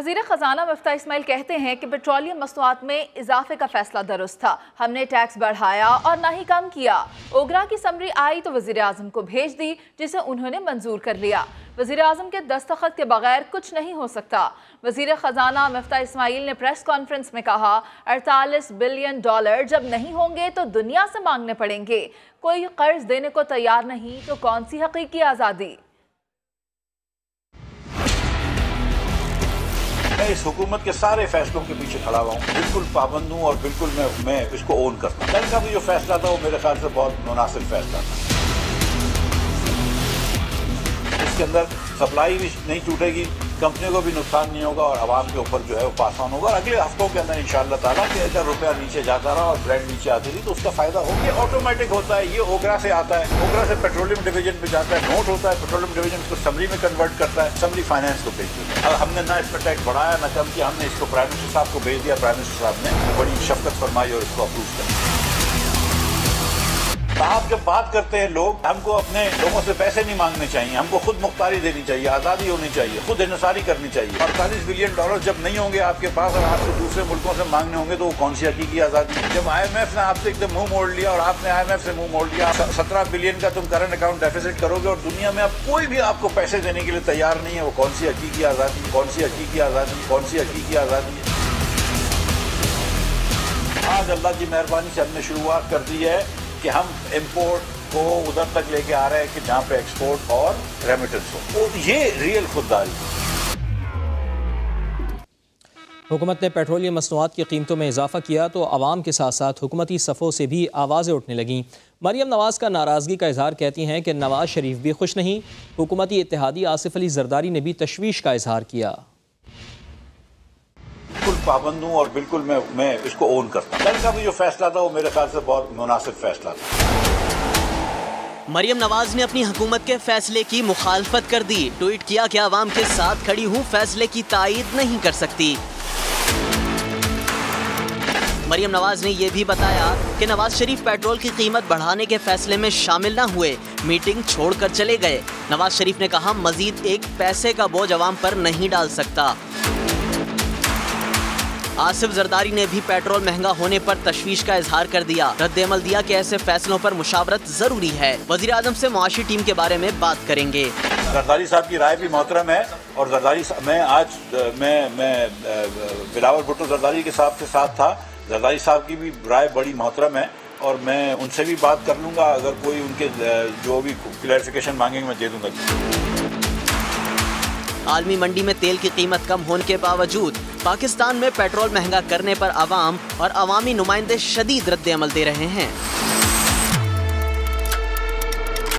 वज़ीर ख़ज़ाना मुफ्ता इस्माइल कहते हैं कि पेट्रोलियम मसनूआत में इजाफे का फैसला दुरुस्त था। हमने टैक्स बढ़ाया और ना ही कम किया। ओगरा की समरी आई तो वज़ीर आज़म को भेज दी, जिसे उन्होंने मंजूर कर लिया। वज़ीर आज़म के दस्तखत के बगैर कुछ नहीं हो सकता। वज़ीर ख़ज़ाना मुफ्ता इस्माइल ने प्रेस कॉन्फ्रेंस में कहा, 48 बिलियन डॉलर जब नहीं होंगे तो दुनिया से मांगने पड़ेंगे। कोई कर्ज देने को तैयार नहीं तो कौन सी हकीकी आज़ादी। मैं इस हुकूमत के सारे फैसलों के पीछे खड़ा हुआ हूँ, बिल्कुल पाबंद हूँ और बिल्कुल मैं इसको ओन करता हूँ। कल का भी जो फैसला था वो मेरे ख्याल से बहुत मुनासिब फैसला था। इसके अंदर सप्लाई भी नहीं टूटेगी, कंपनियों को भी नुकसान नहीं होगा और आवाम के ऊपर जो है वो पास ऑन होगा। अगले हफ्तों के अंदर इंशाअल्लाह ताला कि अगर रुपया नीचे जाता रहा और ब्रेड नीचे आती रही तो उसका फायदा होगा। ये ऑटोमेटिक होता है, ये ओगरा से आता है, ओगरा से पेट्रोलियम डिवीजन पे जाता है, नोट होता है, पेट्रोलियम डिवीजन इसको समरी में कन्वर्ट करता है, समरी फाइनेंस को भेज देता है। हमने ना इस पर टैक्स बढ़ाया ना कम किया, हमने इसको प्राइम मिनिस्टर साहब को भेज दिया। प्राइम मिनिस्टर साहब ने बड़ी शफकत फरमाई और इसको अप्रूव कर दिया। साहब जब बात करते हैं लोग, हमको अपने लोगों से पैसे नहीं मांगने चाहिए, हमको खुद मुख्तारी देनी चाहिए, आज़ादी होनी चाहिए, खुद इन्हिसारी करनी चाहिए। 48 बिलियन डॉलर जब नहीं होंगे आपके पास और आपको दूसरे मुल्कों से मांगने होंगे तो वो कौन सी हकीकी आज़ादी है। जब IMF ने आपसे एकदम मुंह मोड़ लिया और आपने IMF से मुंह मोड़ लिया, 17 बिलियन का तुम करंट अकाउंट डेफिसिट करोगे और दुनिया में अब कोई भी आपको पैसे देने के लिए तैयार नहीं है, वो कौन सी हकीकी आज़ादी, कौन सी हकीकी आज़ादी, कौन सी हकीकी आज़ादी है। आज अल्लाह की मेहरबानी से हमने शुरुआत कर दी है कि हम इम्पोर्ट को उधर तक लेके आ रहे हैं कि जहाँ पे एक्सपोर्ट और रेमिटेंस हो। तो ये रियल खुददारी। हुकूमत ने पेट्रोलियम मसनूआत की कीमतों में इजाफा किया तो आवाम के साथ साथ हुकूमती सफ़ों से भी आवाज़ें उठने लगीं। मरियम नवाज़ का नाराज़गी का इजहार कहती हैं कि नवाज शरीफ भी खुश नहीं। हुकूमती इत्तेहादी आसिफ अली जरदारी ने भी तशवीश का इजहार किया। बिल्कुल पाबंद हूँ और बिल्कुल मैं इसको ओन करता हूँ। कल का भी जो फैसला था वो मेरे ख्याल से बहुत मुनासिब फैसला था। मरियम नवाज ने अपनी हुकूमत के फैसले की मुखालफत कर दी। ट्वीट किया कि आवाम के साथ खड़ी हूँ, फैसले की तायीद नहीं कर सकती। मरियम नवाज ने यह भी बताया कि नवाज शरीफ पेट्रोल की कीमत बढ़ाने के फैसले में शामिल न हुए, मीटिंग छोड़कर चले गए। नवाज शरीफ ने कहा, मजीद एक पैसे का बोझ आवाम पर नहीं डाल सकता। आसिफ जरदारी ने भी पेट्रोल महंगा होने पर तशवीश का इजहार कर दिया। रद्द-ए-अमल दिया कि ऐसे फैसलों पर मुशावरत जरूरी है। वजीर आजम से मुआशी टीम के बारे में बात करेंगे। जरदारी साहब की राय भी मोहतरम है और जरदारी मैं बिलावल भुट्टो जरदारी के साहब के साथ था। जरदारी साहब की भी राय बड़ी मोहतरम है और मैं उनसे भी बात कर लूँगा। अगर कोई उनके जो भी क्लैरिफिकेशन मांगेंगे मैं दे दूँगा। आलमी मंडी में तेल की कीमत कम होने के बावजूद पाकिस्तान में पेट्रोल महंगा करने पर अवाम और अवामी नुमाइंदे शदीद रद्द-ए-अमल दे रहे हैं।